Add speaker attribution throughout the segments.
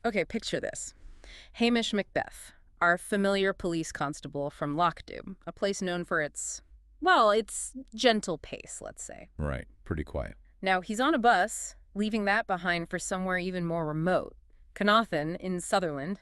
Speaker 1: Okay, picture this. Hamish Macbeth, our familiar police constable from Lochdubh, a place known for its gentle pace, let's say.
Speaker 2: Right. Pretty quiet.
Speaker 1: Now, he's on a bus, leaving that behind for somewhere even more remote. Cnothan in Sutherland.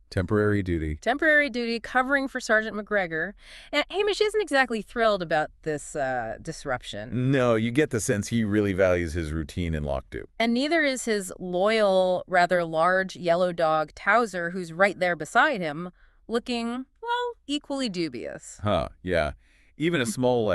Speaker 2: Temporary duty.
Speaker 1: Temporary duty covering for Sergeant McGregor. And Hamish isn't exactly thrilled about this disruption.
Speaker 2: No, you get the sense he really values his routine in Lochdubh.
Speaker 1: And neither is his loyal, rather large yellow dog, Towser, who's right there beside him, looking, well, equally dubious.
Speaker 2: Huh, yeah. Even a small,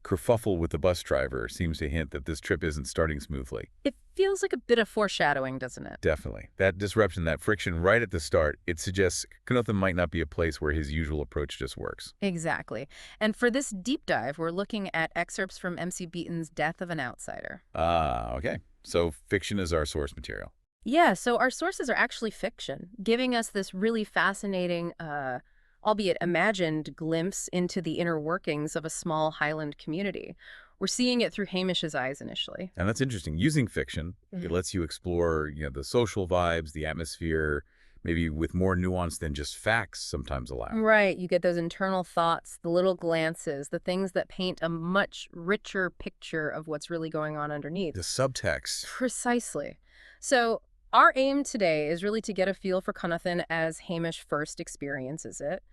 Speaker 2: kerfuffle with the bus driver seems to hint that this trip isn't starting smoothly.
Speaker 1: It feels like a bit of foreshadowing, doesn't it?
Speaker 2: Definitely. That disruption, that friction right at the start, it suggests Cnothan might not be a place where his usual approach just works.
Speaker 1: Exactly. And for this deep dive, we're looking at excerpts from MC Beaton's Death of an Outsider.
Speaker 2: Okay. So fiction is our source material.
Speaker 1: Yeah, so our sources are actually fiction, giving us this really fascinating, albeit imagined, glimpse into the inner workings of a small Highland community. We're seeing it through Hamish's eyes initially.
Speaker 2: And that's interesting. Using fiction, it
Speaker 1: Mhm.
Speaker 2: lets you explore, the social vibes, the atmosphere, maybe with more nuance than just facts sometimes allow.
Speaker 1: Right, you get those internal thoughts, the little glances, the things that paint a much richer picture of what's really going on underneath.
Speaker 2: The subtext.
Speaker 1: Precisely. So our aim today is really to get a feel for Cnothan as Hamish first experiences it.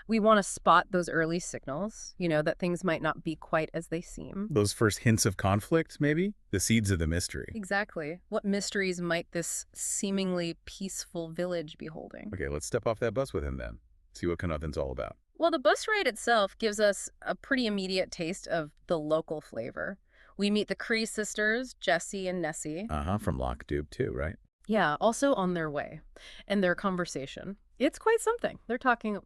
Speaker 1: We want to spot those early signals, that things might not be quite as they seem.
Speaker 2: Those first hints of conflict, maybe? The seeds of the mystery.
Speaker 1: Exactly. What mysteries might this seemingly peaceful village be holding?
Speaker 2: Okay, let's step off that bus with him then. See what Cnothan's all about.
Speaker 1: Well, the bus ride itself gives us a pretty immediate taste of the local flavor. We meet the Cree sisters, Jessie and Nessie.
Speaker 2: From Lochdubh too, right?
Speaker 1: Yeah, also on their way. And their conversation. It's quite something. They're talking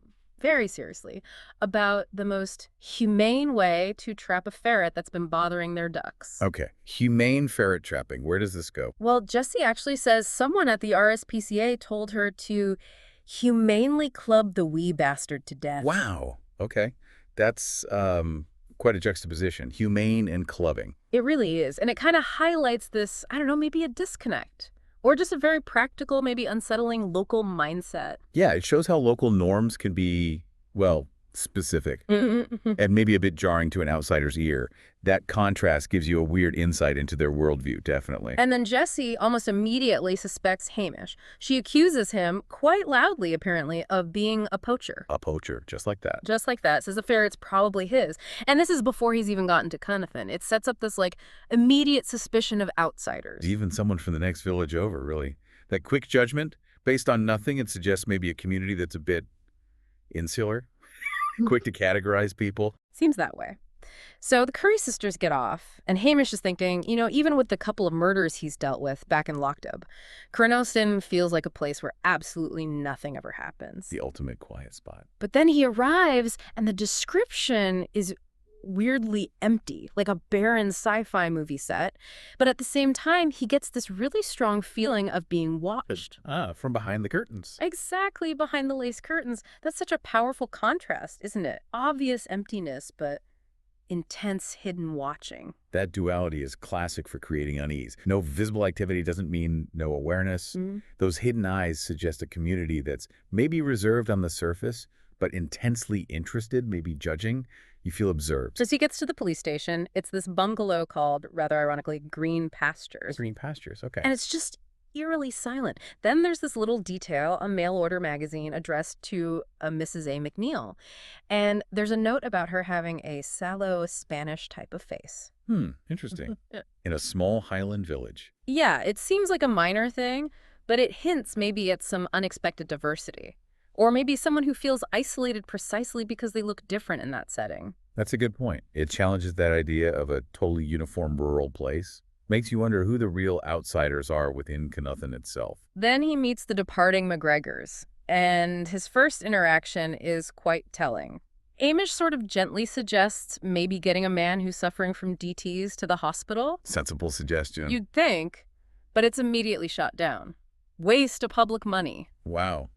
Speaker 1: very seriously about the most humane way to trap a ferret that's been bothering their ducks.
Speaker 2: Okay. Humane ferret trapping. Where does this go?
Speaker 1: Well, Jessie actually says someone at the RSPCA told her to humanely club the wee bastard to death.
Speaker 2: Wow. Okay. That's quite a juxtaposition. Humane and clubbing.
Speaker 1: It really is. And it kind of highlights this, I don't know, maybe a disconnect. Or just a very practical, maybe unsettling local mindset.
Speaker 2: Yeah, it shows how local norms can be, well, specific and maybe a bit jarring to an outsider's ear. That contrast gives you a weird insight into their worldview, definitely.
Speaker 1: And then Jessie almost immediately suspects Hamish. She accuses him, quite loudly apparently, of being a poacher.
Speaker 2: A poacher, just like that.
Speaker 1: Just like that. Says the ferret's probably his. And this is before he's even gotten to Cnothan. It sets up this, immediate suspicion of outsiders.
Speaker 2: Even someone from the next village over, really. That quick judgment, based on nothing, it suggests maybe a community that's a bit insular, quick to categorize people.
Speaker 1: Seems that way. So the Curry sisters get off, and Hamish is thinking, even with the couple of murders he's dealt with back in Lochdubh, Cernostyn feels like a place where absolutely nothing ever happens.
Speaker 2: The ultimate quiet spot.
Speaker 1: But then he arrives, and the description is weirdly empty, like a barren sci-fi movie set. But at the same time, he gets this really strong feeling of being watched.
Speaker 2: From behind the curtains.
Speaker 1: Exactly, behind the lace curtains. That's such a powerful contrast, isn't it? Obvious emptiness, but intense hidden watching.
Speaker 2: That duality is classic for creating unease. No visible activity doesn't mean no awareness. Those hidden eyes suggest a community that's maybe reserved on the surface, but intensely interested, maybe judging. You feel observed.
Speaker 1: As he gets to the police station, it's this bungalow called, rather ironically, Green Pastures.
Speaker 2: Green pastures, okay.
Speaker 1: And it's just eerily silent. Then there's this little detail, a mail order magazine addressed to a Mrs. A. McNeil. And there's a note about her having a sallow Spanish type of face.
Speaker 2: Interesting. In a small Highland village.
Speaker 1: Yeah, it seems like a minor thing, but it hints maybe at some unexpected diversity. Or maybe someone who feels isolated precisely because they look different in that setting.
Speaker 2: That's a good point. It challenges that idea of a totally uniform rural place. Makes you wonder who the real outsiders are within Cnothan itself.
Speaker 1: Then he meets the departing McGregors, and his first interaction is quite telling. Hamish sort of gently suggests maybe getting a man who's suffering from DTs to the hospital.
Speaker 2: Sensible suggestion.
Speaker 1: You'd think, but it's immediately shot down. Waste of public money.
Speaker 2: Wow.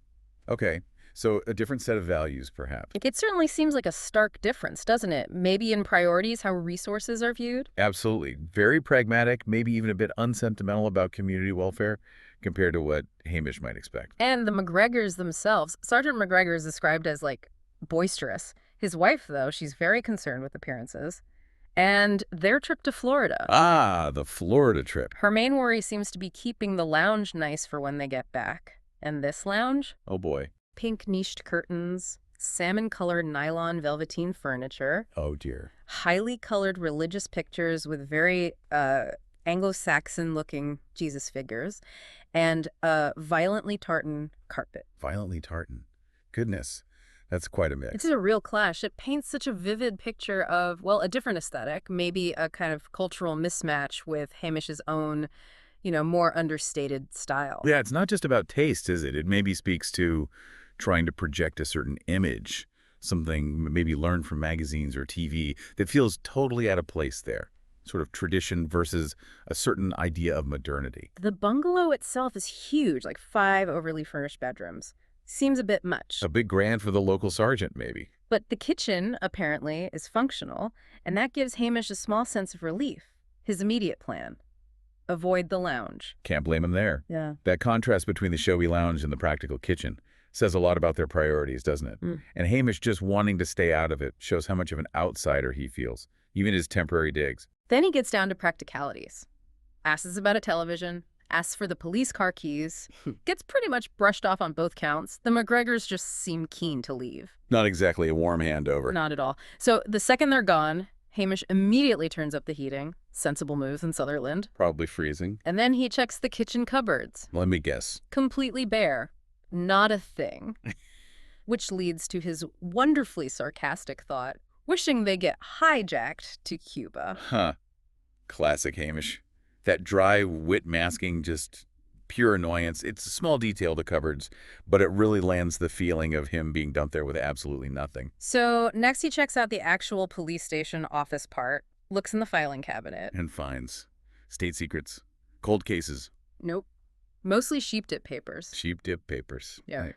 Speaker 2: Okay. So a different set of values, perhaps.
Speaker 1: It certainly seems like a stark difference, doesn't it? Maybe in priorities, how resources are viewed.
Speaker 2: Absolutely. Very pragmatic, maybe even a bit unsentimental about community welfare compared to what Hamish might expect.
Speaker 1: And the McGregors themselves, Sergeant McGregor is described as, like, boisterous. His wife, though, she's very concerned with appearances. And their trip to Florida.
Speaker 2: Ah, the Florida trip.
Speaker 1: Her main worry seems to be keeping the lounge nice for when they get back. And this lounge?
Speaker 2: Oh boy.
Speaker 1: Pink niched curtains, salmon-colored nylon velveteen furniture,
Speaker 2: Oh dear.
Speaker 1: highly colored religious pictures with very Anglo-Saxon-looking Jesus figures, and a violently tartan carpet.
Speaker 2: Violently tartan. Goodness. That's quite a
Speaker 1: It's
Speaker 2: mix.
Speaker 1: a real clash. It paints such a vivid picture of, well, a different aesthetic, maybe a kind of cultural mismatch with Hamish's own, more understated style.
Speaker 2: Yeah, it's not just about taste, is it? It maybe speaks to trying to project a certain image, something maybe learned from magazines or TV that feels totally out of place there. Sort of tradition versus a certain idea of modernity.
Speaker 1: The bungalow itself is huge, like 5 overly furnished bedrooms. Seems a bit much.
Speaker 2: A big grant for the local sergeant, maybe.
Speaker 1: But the kitchen, apparently, is functional, and that gives Hamish a small sense of relief. His immediate plan. Avoid the lounge.
Speaker 2: Can't blame him there.
Speaker 1: Yeah.
Speaker 2: That contrast between the showy lounge and the practical kitchen says a lot about their priorities, doesn't it?
Speaker 1: Mm.
Speaker 2: And Hamish just wanting to stay out of it shows how much of an outsider he feels, even his temporary digs.
Speaker 1: Then he gets down to practicalities. Asks about a television, asks for the police car keys, gets pretty much brushed off on both counts. The McGregors just seem keen to leave.
Speaker 2: Not exactly a warm handover.
Speaker 1: Not at all. So the second they're gone, Hamish immediately turns up the heating. Sensible moves in Sutherland.
Speaker 2: Probably freezing.
Speaker 1: And then he checks the kitchen cupboards.
Speaker 2: Let me guess.
Speaker 1: Completely bare. Not a thing. Which leads to his wonderfully sarcastic thought, wishing they get hijacked to Cuba.
Speaker 2: Huh. Classic Hamish. That dry wit masking, just pure annoyance. It's a small detail, the cupboards, but it really lands the feeling of him being dumped there with absolutely nothing.
Speaker 1: So next he checks out the actual police station office part, looks in the filing cabinet.
Speaker 2: And finds state secrets, cold cases,
Speaker 1: Nope. Mostly sheep dip papers.
Speaker 2: sheep dip papers.
Speaker 1: Yeah.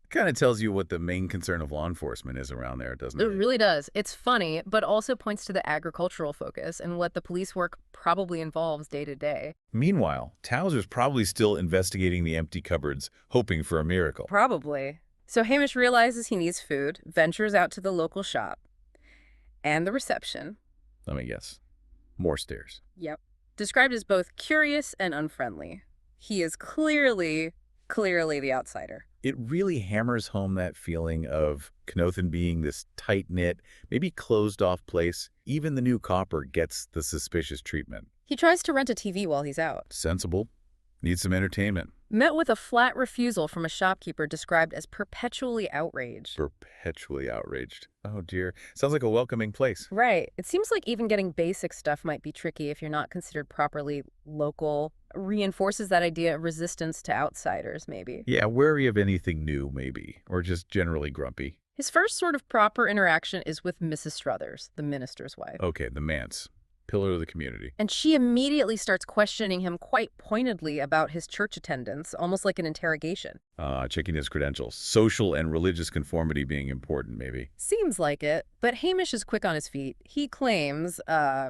Speaker 2: Kind of tells you what the main concern of law enforcement is around there, doesn't
Speaker 1: It
Speaker 2: it?
Speaker 1: really does. It's funny, but also points to the agricultural focus and what the police work probably involves day to day.
Speaker 2: Meanwhile, Towser's probably still investigating the empty cupboards, hoping for a miracle.
Speaker 1: Probably. So Hamish realizes he needs food, ventures out to the local shop. And the reception.
Speaker 2: Let me guess. More stairs.
Speaker 1: Yep. Described as both curious and unfriendly. He is clearly the outsider.
Speaker 2: It really hammers home that feeling of Cnothan being this tight-knit, maybe closed-off place. Even the new copper gets the suspicious treatment.
Speaker 1: He tries to rent a TV while he's out.
Speaker 2: Sensible. Needs some entertainment.
Speaker 1: Met with a flat refusal from a shopkeeper described as perpetually outraged.
Speaker 2: Perpetually outraged. Oh dear. Sounds like a welcoming place.
Speaker 1: Right. It seems like even getting basic stuff might be tricky if you're not considered properly local. Reinforces that idea of resistance to outsiders, maybe.
Speaker 2: Yeah, wary of anything new, maybe. Or just generally grumpy.
Speaker 1: His first sort of proper interaction is with Mrs. Struthers, the minister's wife.
Speaker 2: Okay, the manse. Pillar of the community.
Speaker 1: And she immediately starts questioning him quite pointedly about his church attendance, almost like an interrogation.
Speaker 2: Checking his credentials. Social and religious conformity being important, maybe.
Speaker 1: Seems like it, but Hamish is quick on his feet. He claims,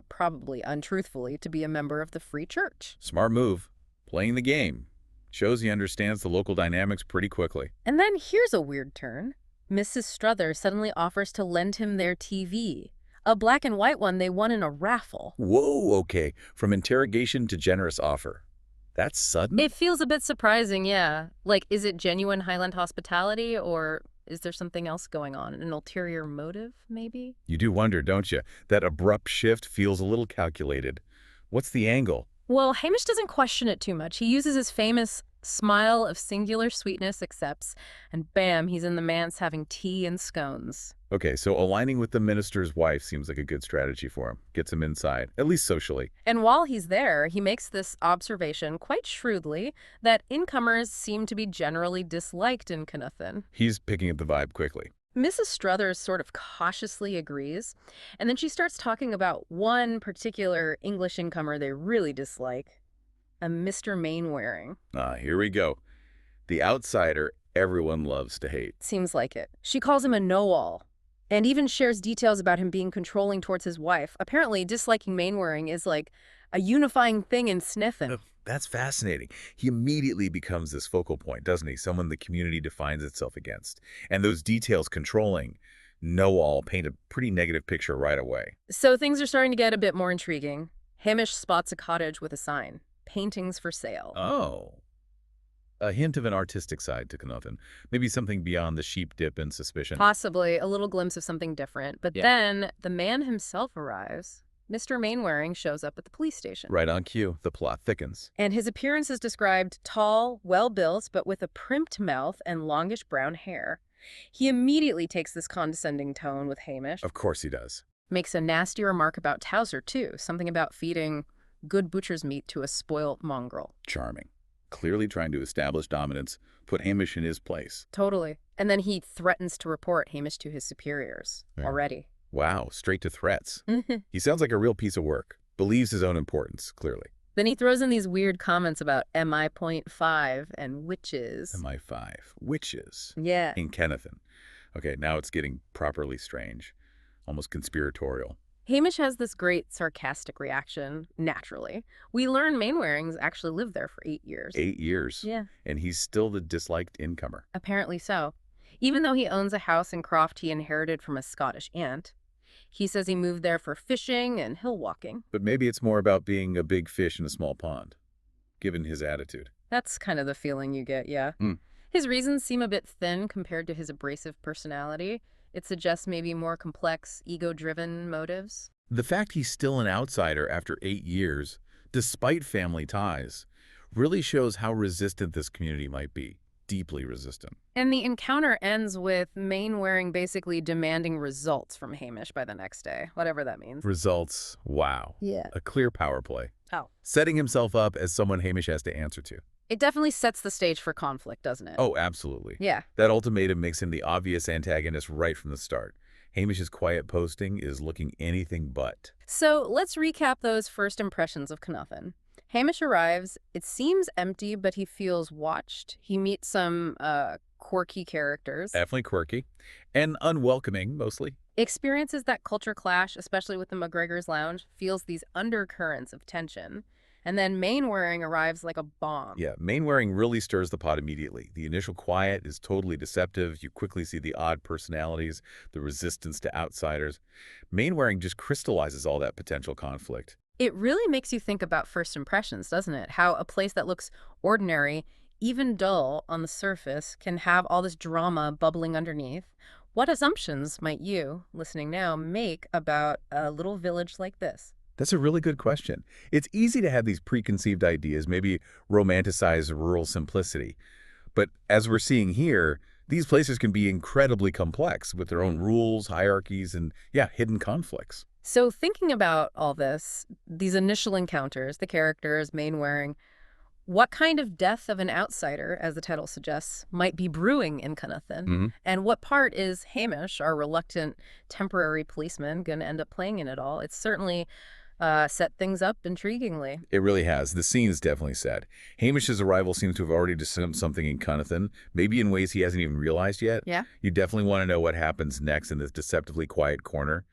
Speaker 1: probably untruthfully, to be a member of the Free Church.
Speaker 2: Smart move. Playing the game. Shows he understands the local dynamics pretty quickly.
Speaker 1: And then here's a weird turn. Mrs. Struthers suddenly offers to lend him their TV. A black and white one they won in a raffle.
Speaker 2: Whoa, okay. From interrogation to generous offer. That's sudden?
Speaker 1: It feels a bit surprising, yeah. Like, is it genuine Highland hospitality, or is there something else going on? An ulterior motive, maybe?
Speaker 2: You do wonder, don't you? That abrupt shift feels a little calculated. What's the angle?
Speaker 1: Well, Hamish doesn't question it too much. He uses his famous smile of singular sweetness, accepts, and bam, he's in the manse having tea and scones.
Speaker 2: Okay, so aligning with the minister's wife seems like a good strategy for him. Gets him inside, at least socially.
Speaker 1: And while he's there, he makes this observation quite shrewdly that incomers seem to be generally disliked in Cnothan.
Speaker 2: He's picking up the vibe quickly.
Speaker 1: Mrs. Struthers sort of cautiously agrees, and then she starts talking about one particular English incomer they really dislike, a Mr. Mainwaring.
Speaker 2: Here we go. The outsider everyone loves to hate.
Speaker 1: Seems like it. She calls him a know-all, and even shares details about him being controlling towards his wife. Apparently, disliking Mainwaring is like a unifying thing in Cnothan.
Speaker 2: That's fascinating. He immediately becomes this focal point, doesn't he? Someone the community defines itself against. And those details controlling know-all paint a pretty negative picture right away.
Speaker 1: So things are starting to get a bit more intriguing. Hamish spots a cottage with a sign, paintings for sale.
Speaker 2: Oh. A hint of an artistic side to Cnothan. Maybe something beyond the sheep dip and suspicion.
Speaker 1: Possibly a little glimpse of something different. But then the man himself arrives. Mr. Mainwaring shows up at the police station.
Speaker 2: Right on cue. The plot thickens.
Speaker 1: And his appearance is described tall, well-built, but with a primped mouth and longish brown hair. He immediately takes this condescending tone with Hamish.
Speaker 2: Of course he does.
Speaker 1: Makes a nasty remark about Towser, too. Something about feeding good butcher's meat to a spoilt mongrel.
Speaker 2: Charming. Clearly trying to establish dominance, put Hamish in his place.
Speaker 1: Totally. And then he threatens to report Hamish to his superiors already.
Speaker 2: Wow, straight to threats. He sounds like a real piece of work. Believes his own importance, clearly.
Speaker 1: Then he throws in these weird comments about MI.5 and witches.
Speaker 2: MI5. Witches.
Speaker 1: Yeah.
Speaker 2: In Cnothan. Okay, now it's getting properly strange. Almost conspiratorial.
Speaker 1: Hamish has this great sarcastic reaction, naturally. We learn Mainwarings actually lived there for 8 years.
Speaker 2: 8 years.
Speaker 1: Yeah.
Speaker 2: And he's still the disliked incomer.
Speaker 1: Apparently so. Even though he owns a house in Croft he inherited from a Scottish aunt. He says he moved there for fishing and hill walking.
Speaker 2: But maybe it's more about being a big fish in a small pond, given his attitude.
Speaker 1: That's kind of the feeling you get, yeah. His reasons seem a bit thin compared to his abrasive personality. It suggests maybe more complex, ego-driven motives.
Speaker 2: The fact he's still an outsider after 8 years, despite family ties, really shows how resistant this community might be. Deeply resistant.
Speaker 1: And the encounter ends with Mainwaring basically demanding results from Hamish by the next day, whatever that means.
Speaker 2: Results. Wow.
Speaker 1: Yeah.
Speaker 2: A clear power play.
Speaker 1: Oh.
Speaker 2: Setting himself up as someone Hamish has to answer to.
Speaker 1: It definitely sets the stage for conflict, doesn't it?
Speaker 2: Oh, absolutely.
Speaker 1: Yeah.
Speaker 2: That ultimatum makes him the obvious antagonist right from the start. Hamish's quiet posting is looking anything but.
Speaker 1: So let's recap those first impressions of Cnothan. Hamish arrives. It seems empty, but he feels watched. He meets some quirky characters.
Speaker 2: Definitely quirky. And unwelcoming, mostly.
Speaker 1: Experiences that culture clash, especially with the McGregor's Lounge, feels these undercurrents of tension. And then Mainwaring arrives like a bomb.
Speaker 2: Yeah, Mainwaring really stirs the pot immediately. The initial quiet is totally deceptive. You quickly see the odd personalities, the resistance to outsiders. Mainwaring just crystallizes all that potential conflict.
Speaker 1: It really makes you think about first impressions, doesn't it? How a place that looks ordinary, even dull on the surface, can have all this drama bubbling underneath. What assumptions might you, listening now, make about a little village like this?
Speaker 2: That's a really good question. It's easy to have these preconceived ideas, maybe romanticize rural simplicity. But as we're seeing here, these places can be incredibly complex with their own rules, hierarchies, and, hidden conflicts.
Speaker 1: So thinking about all this, these initial encounters, the characters, Mainwaring, what kind of death of an outsider, as the title suggests, might be brewing in Cnothan? And what part is Hamish, our reluctant temporary policeman, going to end up playing in it all? It's certainly set things up intriguingly.
Speaker 2: It really has. The scene is definitely set. Hamish's arrival seems to have already discerned something in Cnothan, maybe in ways he hasn't even realized yet.
Speaker 1: Yeah.
Speaker 2: You definitely want to know what happens next in this deceptively quiet corner.